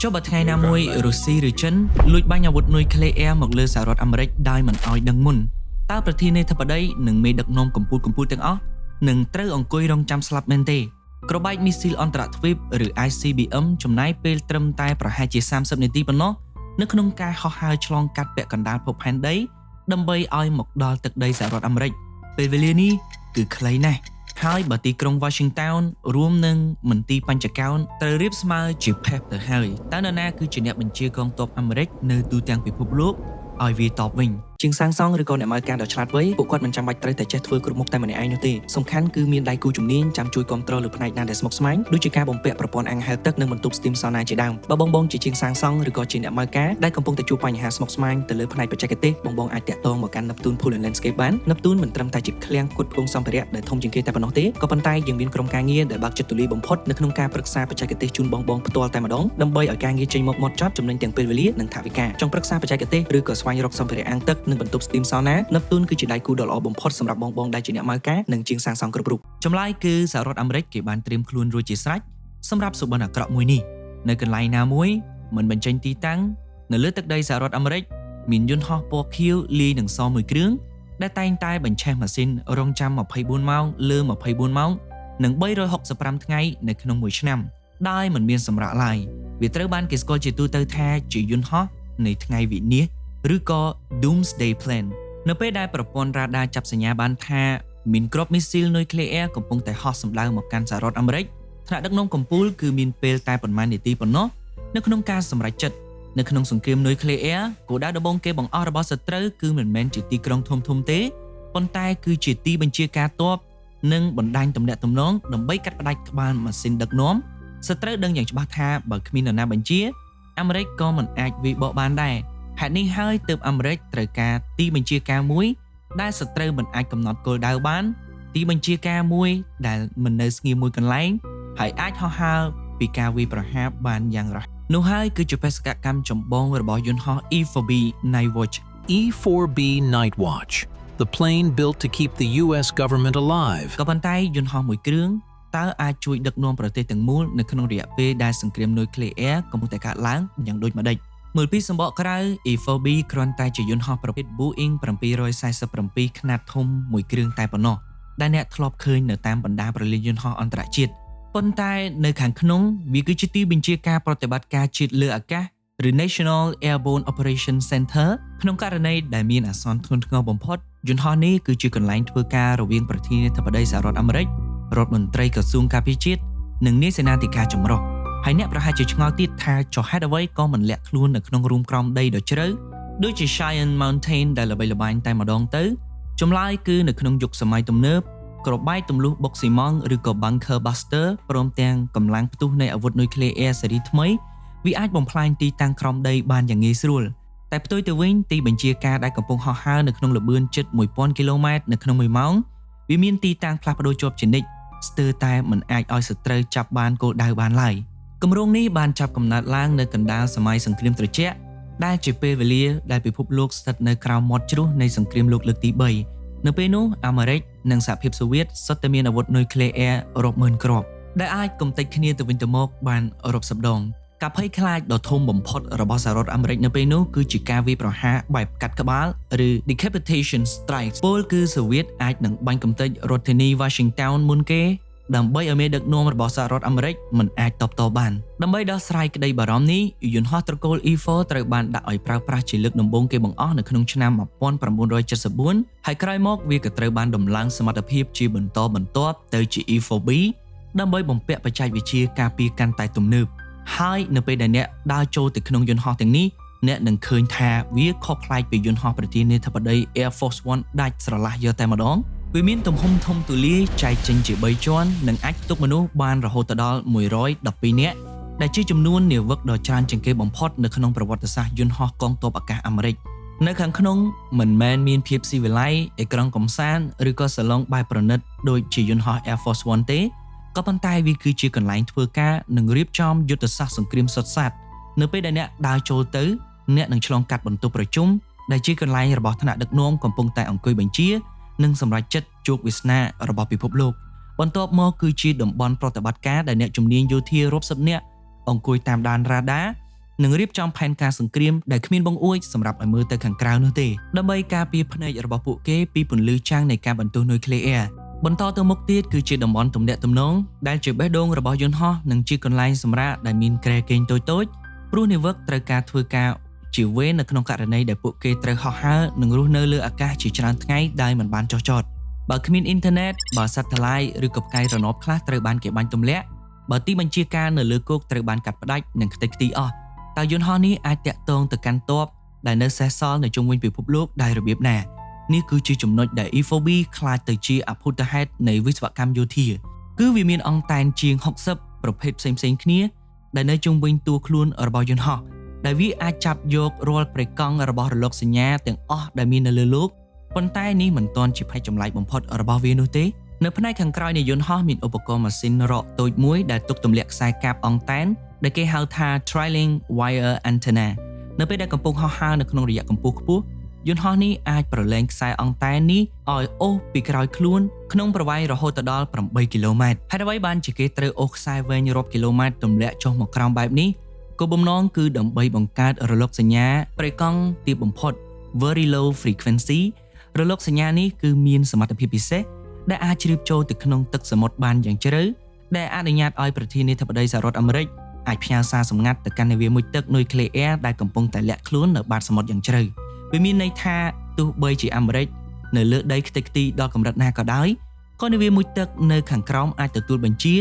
ចុះបើថ្ងៃណាមួយរុស្ស៊ីឬចិនលួចបាញ់អាវុធនុយក្លេអ៊ែរមកលើសហរដ្ឋអាមេរិកដោយមិនអោយដឹងមុនតើប្រធានាធិបតីនិងមេដឹកនាំកម្ពុជាទាំងអស់នឹងត្រូវអង្គុយរងចាំស្លាប់មែនទេក្របបែកមីស៊ីលអន្តរទ្វីបឬ ICBM ចំណាយពេលត្រឹមតែប្រហែលជា30នាទីប៉ុណ្ណោះនៅក្នុងការហោះហើរឆ្លងកាត់ពាក់កណ្ដាលភពផែនដីដើម្បីឲ្យមកដល់ទឹកដីសហរដ្ឋអាមេរិកពេលវេលានេះគឺខ្លីណាស់ហើយបើទីក្រុង Washington រួមនឹងមន្ទីរបញ្ចកោណត្រូវរៀបស្មើជាផេះទៅហើយតើនរណាគឺជាអ្នកបញ្ជាកងទ័ពអាមេរិកនៅទូទាំងពិភពលោកឲ្យវាតបវិញជាងសាងសង់ឬក៏អ្នកមើលការដ៏ឆ្លាតវៃពួកគាត់មិនចាំបាច់ត្រូវតែចេះធ្វើគ្រប់មុខតែម្នាក់ឯងនោះទេសំខាន់គឺមានដៃគូជំនាញចាំជួយគ្រប់គ្រងលើផ្នែកណាដែលស្មុគស្មាញដូចជាការបំពាក់ប្រព័ន្ធអាំងហែលទឹកនិងបន្ទប់ស្ទីមសោណាជាដើមបើបងជាជាងសាងសង់ឬក៏ជាអ្នកមើលការដែលកំពុងតែជួបបញ្ហាស្មុគស្មាញទៅលើផ្នែកបច្ចេកទេសបងអាចតាក់ទងមកកាន់ Neptune Pool and Landscape បាន Neptune មិនត្រឹមតែជាឃ្លាំងផ្គត់ផ្គង់សម្ភារៈដែលធំជាងគេតែប៉ុណ្ណោះទេក៏ប៉ុន្តែយើងមានក្រុមការងារដែលបើកចិត្តទូលាយបំផុតនៅក្នុងការប្រឹក្សាបច្ចេកទេសជូនបងផ្ទាល់តែម្ដងដើម្បីឲ្យការងារចេញមកម៉ត់ចត់ចំណេញទាំងពេលវេលានិងថវិកាចង់ប្រឹក្សាបច្ចេកទេសឬក៏ស្វែងរកសម្ភារៈអាំងទឹកនិងបន្ទប់ស្ទីមសោណា Neptune គឺជាដៃគូដ៏ល្អបំផុតសម្រាប់បងដែលជាអ្នកមើលការនិងជាងសាងសង់គ្រប់រូបចម្លើយគឺសហរដ្ឋអាមេរិកគេបានត្រៀមខ្លួនរួចជាស្រេចសម្រាប់សុបិនអាក្រក់មួយនេះនៅកន្លែងណាមួយមិនបញ្ចេញទីតាំងនៅលើទឹកដីសហរដ្ឋអាមេរិកមានយន្តហោះពណ៌ខៀវលាយនឹងសមួយគ្រឿងដែលតែងតែបញ្ឆេះម៉ាស៊ីនរងចាំ24ម៉ោងលើ24ម៉ោងនិង365ថ្ងៃនៅក្នុងមួយឆ្នាំដោយមិនមានសម្រាកឡើយវាត្រូវបានគេស្គាល់ជាទូទៅថាជាយន្តហោះនៃថ្ងៃវិនាសឬក៏ Doomsday Plan នៅពេលដែលប្រព័ន្ធរ៉ាដាចាប់សញ្ញាបានថាមានគ្រាប់មីស៊ីលនុយក្លេអ៊ែរកំពុងតែហោះសម្ដៅមកកាន់សហរដ្ឋអាមេរិកថ្នាក់ដឹកនាំកំពូលគឺមានពេលតែប៉ុន្មាននាទីប៉ុណ្ណោះនៅក្នុងការសម្រេចចិត្តនៅក្នុងសង្គ្រាមនុយក្លេអ៊ែរគោលដៅដំបូងគេបង្អស់របស់សត្រូវគឺមិនមែនជាទីក្រុងធំទេប៉ុន្តែគឺជាទីបញ្ជាការទ័ពនិងបណ្ដាញទំនាក់ទំនងដើម្បីកាត់ផ្តាច់ក្បាលម៉ាស៊ីនដឹកនាំសត្រូវដឹងយ៉ាងច្បាស់ថាបើគ្មាននរណាបញ្ជាអាមេរិកក៏មិនអាចវាយបកបានដែរហេតុនេះហើយទើបអាមេរិកត្រូវការទីបញ្ជាការមួយដែលសត្រូវមិនអាចកំណត់គោលដៅបានទីបញ្ជាការមួយដែលមិននៅស្ងៀមមួយកន្លែងហើយអាចហោះហើរពីការវាយប្រហារបានយ៉ាងរហ័សនោះហើយគឺជាបេសកកម្មចម្បងរបស់យន្តហោះ E-4B Nightwatch E-4B Nightwatch, the plane built to keep the US government alive. ក៏ប៉ុន្តែយន្តហោះមួយគ្រឿងតើអាចជួយដឹកនាំប្រទេសទាំងមូលនៅក្នុងរយៈពេលដែលសង្គ្រាមនុយក្លេអ៊ែរកំពុងតែកើតឡើងយ៉ាងដូចម្ដេចមើលពីសម្បកក្រៅ E-4B គ្រាន់តែជាយន្តហោះប្រភេទ Boeing 747 ខ្នាតធំមួយគ្រឿងតែប៉ុណ្ណោះដែលអ្នកធ្លាប់ឃើញនៅតាមបណ្ដាប្រលានយន្តហោះអន្តរជាតិប៉ុន្តែនៅខាងក្នុងវាគឺជាទីបញ្ជាការប្រតិបត្តិការជាតិលើអាកាសឬ National Airborne Operations Center ក្នុងករណីដែលមានអាសន្នធ្ងន់ធ្ងរបំផុតយន្តហោះនេះគឺជាកន្លែងធ្វើការរវាងប្រធានាធិបតីសហរដ្ឋអាមេរិករដ្ឋមន្ត្រីក្រសួងការពារជាតិនិងនាយសេនាធិការចម្រុះហើយអ្នកប្រហែលជាឆ្ងល់ទៀតថាចុះហេតុអ្វីក៏មិនលាក់ខ្លួននៅក្នុងរូងក្រោមដីដ៏ជ្រៅដូចជា Cheyenne Mountain ដែលល្បីល្បាញតែម្ដងទៅចម្លើយគឺនៅក្នុងយុគសម័យទំនើបក្របបែកទម្លុះបុកស៊ីម៉ង់ឬក៏ Bunker Buster ព្រមទាំងកម្លាំងផ្ទុះនៃអាវុធនុយក្លេអ៊ែរស៊េរីថ្មីវាអាចបំផ្លាញទីតាំងក្រោមដីបានយ៉ាងងាយស្រួលតែផ្ទុយទៅវិញទីបញ្ជាការដែលកំពុងហោះហើរនៅក្នុងល្បឿនជិត 1000 គីឡូម៉ែត្រនៅក្នុង1ម៉ោងវាមានទីតាំងផ្លាស់ប្ដូរជាប់ជានិច្ចស្ទើរតែមិនអាចឲ្យសត្រូវចាប់បានគោលដៅបានឡើយគម្រោងនេះបានចាប់កំណើតឡើងនៅកណ្ដាលសម័យសង្គ្រាមត្រជាក់ដែលជាពេលវេលាដែលពិភពលោកស្ថិតនៅក្រោមមាត់ជ្រោះនៃសង្គ្រាមលោកលើកទី3នៅពេលនោះអាមេរិកនិងសហភាពសូវៀតសុទ្ធតែមានអាវុធនុយក្លេអ៊ែររាប់ម៉ឺនគ្រាប់ដែលអាចកំទេចគ្នាទៅវិញទៅមកបានរាប់សិបដងការភ័យខ្លាចដ៏ធំបំផុតរបស់សហរដ្ឋអាមេរិកនៅពេលនោះគឺជាការវាយប្រហារបែបកាត់ក្បាលឬ decapitation strikes ពលគឺសូវៀតអាចនឹងបាញ់កំទេចរដ្ឋធានី Washington មុនគេដើម្បីឲ្យមេដឹកនាំរបស់សហរដ្ឋអាមេរិកមិនអាចតបតបានដើម្បីដោះស្រាយក្តីបារម្ភនេះយន្តហោះត្រកូល E4 ត្រូវបានដាក់ឲ្យប្រើប្រាស់ជាលើកដំបូងគេបង្អស់នៅក្នុងឆ្នាំ1974ហើយក្រោយមកវាក៏ត្រូវបានដំឡើងសមត្ថភាពជាបន្តបន្ទាប់ទៅជា E4B ដើម្បីបំពាក់បច្ចេកវិទ្យាការពារកាន់តែទំនើបហើយនៅពេលដែលអ្នកដើរចូលទៅក្នុងយន្តហោះទាំងនេះអ្នកនឹងឃើញថាវាខុសប្លែកពីយន្តហោះប្រធានាធិបតី Air Force One ដាច់ស្រឡះយកតែម្ដងវាមានទំហំធំទូលាយចែកចេញជា3ជាន់និងអាចផ្ទុកមនុស្សបានរហូតដល់112នាក់ដែលជាចំនួននាវិកដ៏ច្រើនជាងគេបំផុតនៅក្នុងប្រវត្តិសាស្ត្រយន្តហោះកងទ័ពអាកាសអាមេរិកនៅខាងក្នុងមិនមែនមានភាពស៊ីវិល័យអេក្រង់កំសាន្តឬក៏សាឡុងបែបប្រណិតដូចជាយន្តហោះ Air Force One ទេក៏ប៉ុន្តែវាគឺជាកន្លែងធ្វើការនិងរៀបចំយុទ្ធសាស្ត្រសង្គ្រាមសុទ្ធសាធនៅពេលដែលអ្នកដើរចូលទៅអ្នកនឹងឆ្លងកាត់បន្ទប់ប្រជុំដែលជាកន្លែងរបស់ថ្នាក់ដឹកនាំកំពុងតែអង្គុយបញ្ជានិងសម្រាប់ចិត្តជោគវាសនារបស់ពិភពលោកបន្ទាប់មកគឺជាតំបន់ប្រតិបត្តិការដែលអ្នកជំនាញយោធារាប់សិបនាក់អង្គុយតាមដានរ៉ាដា នឹងរៀបចំផែនការសង្គ្រាមដែលគ្មានបងអួយសម្រាប់ឲ្យមើលទៅខាងក្រៅនោះទេដើម្បីការពារភ្នែករបស់ពួកគេពីពន្លឺចាំងនៃការបន្ទោសនុយក្លេអ៊ែរបន្តទៅមុខទៀតគឺជាតំបន់ទំនាក់ទំនងដែលជាបេះដូងរបស់យន្តហោះនិងជាកន្លែងសម្រាកដែលមានគ្រែគេងតូចៗព្រោះនាវិកត្រូវការធ្វើការជាវេននៅក្នុងករណីដែលពួកគេត្រូវហោះហើរនិងរស់នៅលើអាកាសជាច្រើនថ្ងៃដោយមិនបានចុះចតបើគ្មានអ៊ីនធឺណិតបើសាតឡៃឬក៏ផ្កាយរណបខ្លះត្រូវបានគេបាញ់ទម្លាក់បើទីបញ្ជាការនៅលើគោកត្រូវបានកាត់ផ្ដាច់និងខ្ទេចខ្ទីអស់តើយន្តហោះនេះអាចតាក់ទងទៅកាន់ទ័ពដែលនៅសេសសល់នៅជុំវិញពិភពលោកដោយរបៀបណានេះគឺជាចំណុចដែល E4B ខ្លាចទៅជាអភូតហេតុនៃវិស្វកម្មយោធាគឺវាមានអង្គតែនជាង60ប្រភេទផ្សេងៗគ្នាដែលនៅជុំវិញតួខ្លួនរបស់យន្តហោះដែលវាអាចចាប់យករាល់ប្រេកង់របស់រលកសញ្ញាទាំងអស់ដែលមាននៅលើលោកប៉ុន្តែនេះមិនទាន់ជាផ្នែកចម្លែកបំផុតរបស់វានោះទេនៅផ្នែកខាងក្រោយនៃយន្តហោះមានឧបករណ៍ម៉ាស៊ីនរកតូចមួយដែលទុកទម្លាក់ខ្សែកាបអង់តែនដែលគេហៅថា trailing wire antenna នៅពេលដែលកំពុងហោះហើរនៅក្នុងរយៈកម្ពស់ខ្ពស់យន្តហោះនេះអាចប្រឡែងខ្សែអង់តែននេះឲ្យអូសពីក្រោយខ្លួនក្នុងប្រវែងរហូតដល់8គីឡូម៉ែត្រហើយអ្វីបានជាគេត្រូវអូសខ្សែវែងរាប់គីឡូម៉ែត្រទម្លាក់ចុះមកក្រោមបែបនេះគោលបំណងគឺដើម្បីបង្កើតរលកសញ្ញាប្រេកង់ទាបបំផុត very low frequency រលកសញ្ញានេះគឺមានសមត្ថភាពពិសេសដែលអាចជ្រាបចូលទៅក្នុងទឹកសមុទ្របានយ៉ាងជ្រៅដែលអនុញ្ញាតឲ្យប្រធានាធិបតីសហរដ្ឋអាមេរិកអាចផ្ញើសារសម្ងាត់ទៅកាន់នាវាមុជទឹកនុយក្លេអ៊ែរដែលកំពុងតែលាក់ខ្លួននៅបាតសមុទ្រយ៉ាងជ្រៅវាមានន័យថាទោះបីជាអាមេរិកនៅលើដីខ្ទេចខ្ទីដល់កម្រិតណាក៏ដោយក៏នាវាមុជទឹកនៅខាងក្រោមអាចទទួលបញ្ជា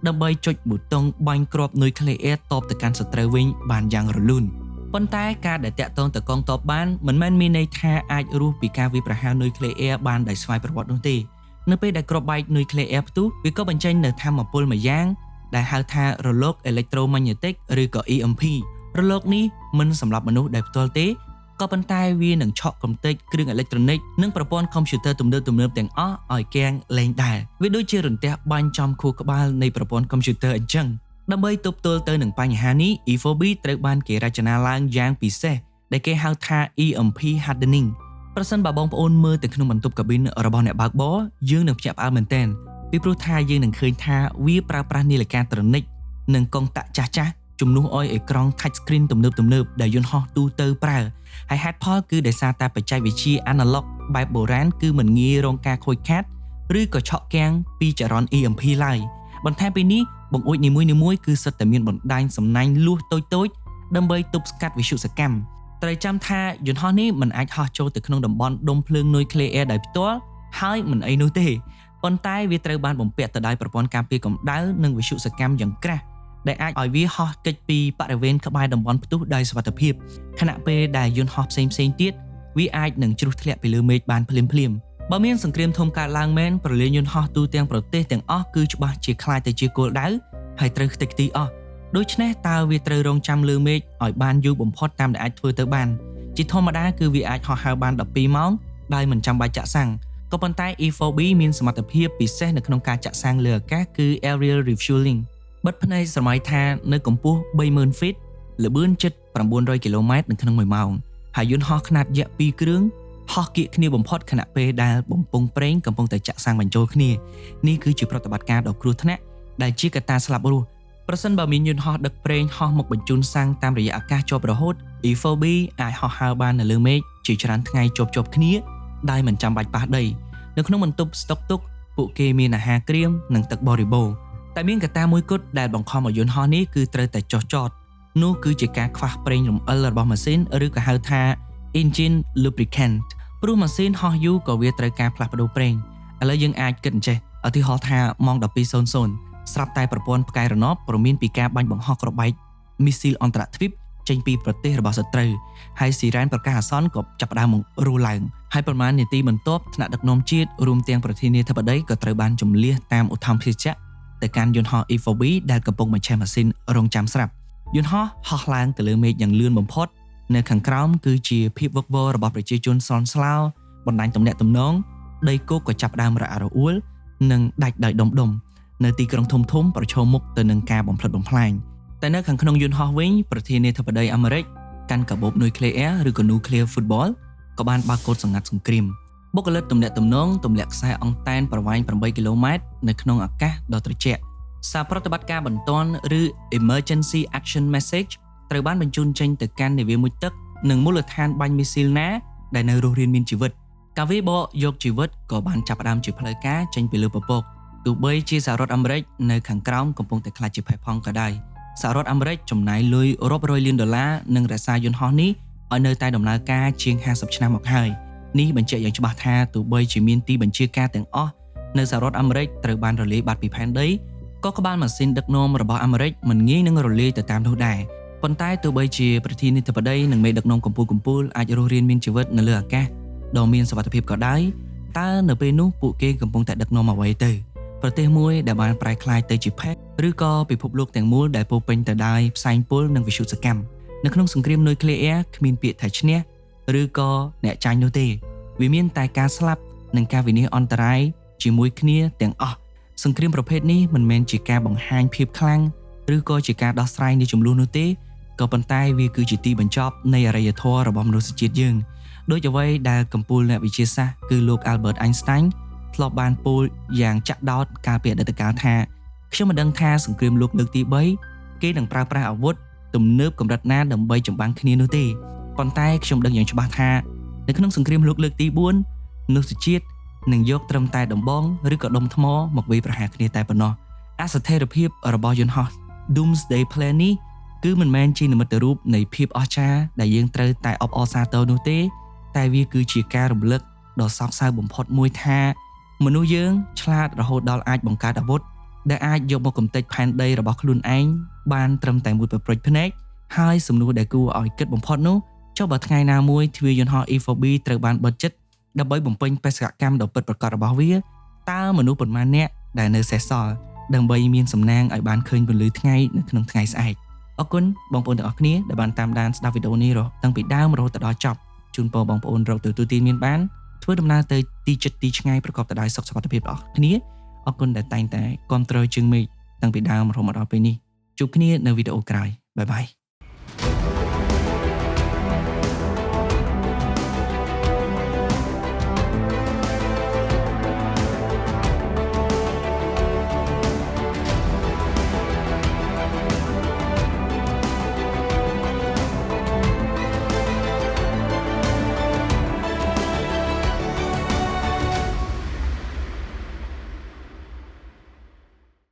ដើម្បីចុចប៊ូតុងបាញ់គ្រាប់នុយក្លេអ៊ែរតបទៅកាន់សត្រូវវិញបានយ៉ាងរលូនប៉ុន្តែការដែលតាក់ទងទៅកងទ័ពបានមិនមែនមានន័យថាអាចរស់ពីការវាយប្រហារនុយក្លេអ៊ែរបានដោយស្វ័យប្រវត្តិនោះទេនៅពេលដែលគ្រាប់បែកនុយក្លេអ៊ែរផ្ទុះវាក៏បញ្ចេញនូវថាមពលមួយយ៉ាងដែលហៅថារលកអេឡិចត្រូម៉ាញ៉េទិកឬក៏ EMP រលកនេះមិនសម្រាប់មនុស្សដែលផ្ទាល់ទេក៏ប៉ុន្តែវានឹងឆក់កម្ទេចគ្រឿងអេឡិចត្រូនិកនិងប្រព័ន្ធកុំព្យូទ័រទំនើបទាំងអស់ឲ្យគាំងលែងដែរវាដូចជារន្ទះបាញ់ចំខួរក្បាលនៃប្រព័ន្ធកុំព្យូទ័រអញ្ចឹងដើម្បីទប់ទល់ទៅនឹងបញ្ហានេះ E4B ត្រូវបានគេរចនាឡើងយ៉ាងពិសេសដែលគេហៅថា EMP hardening ប្រសិនបើបងប្អូនមើលទៅក្នុងបន្ទប់កាប៊ីនរបស់អ្នកបើកបរយើងនឹងភ្ញាក់ផ្អើលមែនទែនពីព្រោះថាយើងនឹងឃើញថាវាប្រើប្រាស់នាឡិកាត្រូនិកនិងកុងតាក់ចាស់ៗជំនួសឲ្យអេក្រង់ touch screen ទំនើបដែលយន្តហោះទូទៅប្រើហើយហេតុផលគឺដោយសារតែបច្ចេកវិទ្យា analog បែបបុរាណគឺមិនងាយរងការខូចខាតឬក៏ឆក់គាំងពីចរន្ត EMP ឡើយបន្ថែមពីនេះបង្អួចនីមួយៗគឺសុទ្ធតែមានបណ្ដាញសំណាញ់លួសតូចៗដើម្បីទប់ស្កាត់វិទ្យុសកម្មត្រូវចាំថាយន្តហោះនេះមិនអាចហោះចូលទៅក្នុងតំបន់ដុំភ្លើងនុយក្លេអ៊ែរដោយផ្ទាល់ហើយមិនអីនោះទេប៉ុន្តែវាត្រូវបានបំពាក់ទៅដោយប្រព័ន្ធការពារកម្ដៅនិងវិទ្យុសកម្មយ៉ាងក្រាស់ដែលអាចឲ្យវាហោះគេចពីបរិវេណក្បែរតំបន់ផ្ទុះដោយសុវត្ថិភាពខណៈពេលដែលយន្តហោះផ្សេងទៀតវាអាចនឹងជ្រុះធ្លាក់ពីលើមេឃបានភ្លាមបើមានសង្គ្រាមធំកើតឡើងមែនប្រលានយន្តហោះទូទាំងប្រទេសទាំងអស់គឺច្បាស់ជាខ្លាចទៅជាគោលដៅហើយត្រូវខ្ទេចខ្ទីអស់ដូច្នេះតើវាត្រូវរងចាំលើមេឃឲ្យបានយូរបំផុតតាមដែលអាចធ្វើទៅបានជាធម្មតាគឺវាអាចហោះហើរបាន12ម៉ោងដោយមិនចាំបាច់ចាក់សាំងក៏ប៉ុន្តែ E4B មានសមត្ថភាពពិសេសនៅក្នុងការចាក់សាំងលើអាកាសគឺ aerial refueling បិទភ្នែកស្រមៃថានៅកម្ពស់ 30,000 feet ល្បឿនជិត900គីឡូម៉ែត្រនៅក្នុង1ម៉ោងហើយយន្តហោះខ្នាតយក្ស2គ្រឿងហោះគៀកគ្នាបំផុតខណៈពេលដែលបំពង់ប្រេងកំពុងតែចាក់សាំងបញ្ចូលគ្នានេះគឺជាប្រតិបត្តិការដ៏គ្រោះថ្នាក់ដែលជាកត្តាស្លាប់រស់ប្រសិនបើមានយន្តហោះដឹកប្រេងហោះមកបញ្ជូនសាំងតាមរយៈអាកាសជាប់រហូត E4B អាចហោះហើរបាននៅលើមេឃជាច្រើនថ្ងៃជាប់គ្នាដោយមិនចាំបាច់ប៉ះដីនៅក្នុងបន្ទប់ស្តុកទុកពួកគេមានអាហារក្រៀមនិងទឹកបរិបូរណ៍តែមានកត្តាមួយគត់ដែលបង្ខំឲ្យយន្តហោះនេះគឺត្រូវតែចុះចតនោះគឺជាការខ្វះប្រេងរំអិលរបស់ម៉ាស៊ីនឬក៏ហៅថា engine lubricant ព្រោះម៉ាស៊ីនហោះយូរក៏វាត្រូវការផ្លាស់ប្ដូរប្រេងឥឡូវយើងអាចគិតអញ្ចេះឧទាហរណ៍ថាម៉ោង 12:00 ស្រាប់តែប្រព័ន្ធផ្កាយរណបព្រមានពីការបាញ់បង្ហោះគ្រាប់បែកមីស៊ីលអន្តរទ្វីបចេញពីប្រទេសរបស់សត្រូវហើយស៊ីរ៉ែនប្រកាសអាសន្នក៏ចាប់ផ្ដើមមករស់ឡើងហើយប្រមាណនាទីបន្ទាប់ថ្នាក់ដឹកនាំជាតិរួមទាំងប្រធានាធិបតីក៏ត្រូវបានជំលះតាមឧទ្ធម្ភាគចក្រទៅកាន់យន្តហោះ E4B ដែលកំពុងបញ្ឆេះម៉ាស៊ីនរងចាំស្រាប់យន្តហោះហោះឡើងទៅលើមេឃយ៉ាងលឿនបំផុតនៅខាងក្រោមគឺជាភាពវឹកវររបស់ប្រជាជនស្លន់ស្លោបណ្ដាញទំនាក់ទំនងដីគោកក៏ចាប់ផ្ដើមរអាក់រអួលនិងដាច់ដោយដុំនៅទីក្រុងធំៗប្រឈមមុខទៅនឹងការបំផ្លិចបំផ្លាញតែនៅខាងក្នុងយន្តហោះវិញប្រធានាធិបតីអាមេរិកកាន់កាបូបនុយក្លេអ៊ែរឬក៏ nuclear football ក៏បានបើកកូដសម្ងាត់សង្គ្រាមបុគ្គលិកទំនាក់ទំនងទម្លាក់ខ្សែអង់តែនប្រវែង8គីឡូម៉ែត្រនៅក្នុងអាកាសដ៏ត្រជាក់សារប្រតិបត្តិការបន្ទាន់ឬ emergency action message ត្រូវបានបញ្ជូនចេញទៅកាន់នាវាមុជទឹកនិងមូលដ្ឋានបាញ់មីស៊ីលណាដែលនៅរស់រានមានជីវិតការវាយបកយកជីវិតក៏បានចាប់ផ្ដើមជាផ្លូវការចេញពីលើពពកទោះបីជាសហរដ្ឋអាមេរិកនៅខាងក្រោមកំពុងតែខ្លាចជាផេះផង់ក៏ដោយសហរដ្ឋអាមេរិកចំណាយលុយរាប់រយលានដុល្លារនិងរក្សាយន្តហោះនេះឲ្យនៅតែដំណើរការជាង50ឆ្នាំមកហើយនេះបញ្ជាក់យ៉ាងច្បាស់ថាទោះបីជាមានទីបញ្ជាការទាំងអស់នៅសហរដ្ឋអាមេរិកត្រូវបានរលាយបាត់ពីផែនដីក៏ក្បាលម៉ាស៊ីនដឹកនាំរបស់អាមេរិកមិនងាយនឹងរលាយទៅតាមនោះដែរប៉ុន្តែទោះបីជាប្រធានាធិបតីនិងមេដឹកនាំកម្ពុជាអាចរស់រានមានជីវិតនៅលើអាកាសដ៏មានសុវត្ថិភាពក៏ដោយតើនៅពេលនោះពួកគេកំពុងតែដឹកនាំអ្វីទៅប្រទេសមួយដែលបានប្រែក្លាយទៅជាផេកឬក៏ពិភពលោកទាំងមូលដែលពោរពេញទៅដោយផ្សែងពុលនិងវិទ្យុសកម្មនៅក្នុងសង្គ្រាមនុយក្លេអ៊ែរគ្មានពាក្យថាឈ្នះឬក៏អ្នកចាញ់នោះទេវាមានតែការស្លាប់និងការវិនាសអន្តរាយជាមួយគ្នាទាំងអស់សង្គ្រាមប្រភេទនេះមិនមែនជាការបង្ហាញភាពខ្លាំងឬក៏ជាការដោះស្រាយនៃជម្លោះនោះទេក៏ប៉ុន្តែវាគឺជាទីបញ្ចប់នៃអរិយធម៌របស់មនុស្សជាតិយើងដូចអ្វីដែលកំពូលអ្នកវិទ្យាសាស្ត្រគឺលោក Albert Einstein ធ្លាប់បានពោលយ៉ាងចាក់ដោតកាលពីអតីតកាលថាខ្ញុំមិនដឹងថាសង្គ្រាមលោកលើកទី3គេនឹងប្រើប្រាស់អាវុធទំនើបកម្រិតណាដើម្បីចម្បាំងគ្នានោះទេប៉ុន្តែខ្ញុំដឹងយ៉ាងច្បាស់ថានៅក្នុងសង្គ្រាមលោកលើកទី4មនុស្សជាតិនឹងយកត្រឹមតែដំបងឬក៏ដុំថ្មមកវាយប្រហារគ្នាតែប៉ុណ្ណោះអស្ថិរភាពរបស់យន្តហោះ Doomsday Plan នេះគឺមិនមែនជានិមិត្តរូបនៃភាពអស្ចារ្យដែលយើងត្រូវតែអបអរសាទរនោះទេតែវាគឺជាការរំលឹកដ៏សោកសៅបំផុតមួយថាមនុស្សយើងឆ្លាតរហូតដល់អាចបង្កើតអាវុធដែលអាចយកមកកំទេចផែនដីរបស់ខ្លួនឯងបានត្រឹមតែមួយប្រព្រិចភ្នែកហើយសំណួរដែលគួរឲ្យគិតបំផុតនោះចុះបើថ្ងៃណាមួយទ្វារយន្តហោះ E4B ត្រូវបានបិទជិតដើម្បីបំពេញបេសកកម្មដ៏ពិតប្រាកដរបស់វាតើមនុស្សប៉ុន្មានអ្នកដែលនៅសេសសល់ដើម្បីមានសំណាងឲ្យបានឃើញពន្លឺថ្ងៃនៅក្នុងថ្ងៃស្អែកអរគុណបងប្អូនទាំងអស់គ្នាដែលបានតាមដានស្ដាប់វីដេអូនេះតាំងពីដើមរហូតដល់ចប់ជូនពរបងប្អូនរកទទួលទានមានបានធ្វើដំណើរទៅទីជិតទីឆ្ងាយប្រកបទៅដោយសុខសុវត្ថិភាពរបស់គ្នាអរគុណដែលតែងតែគាំទ្រជើងមេឃតាំងពីដើមរហូតមកដល់ពេលនេះជួបគ្នានៅវីដេអូក្រោយបាយបាយ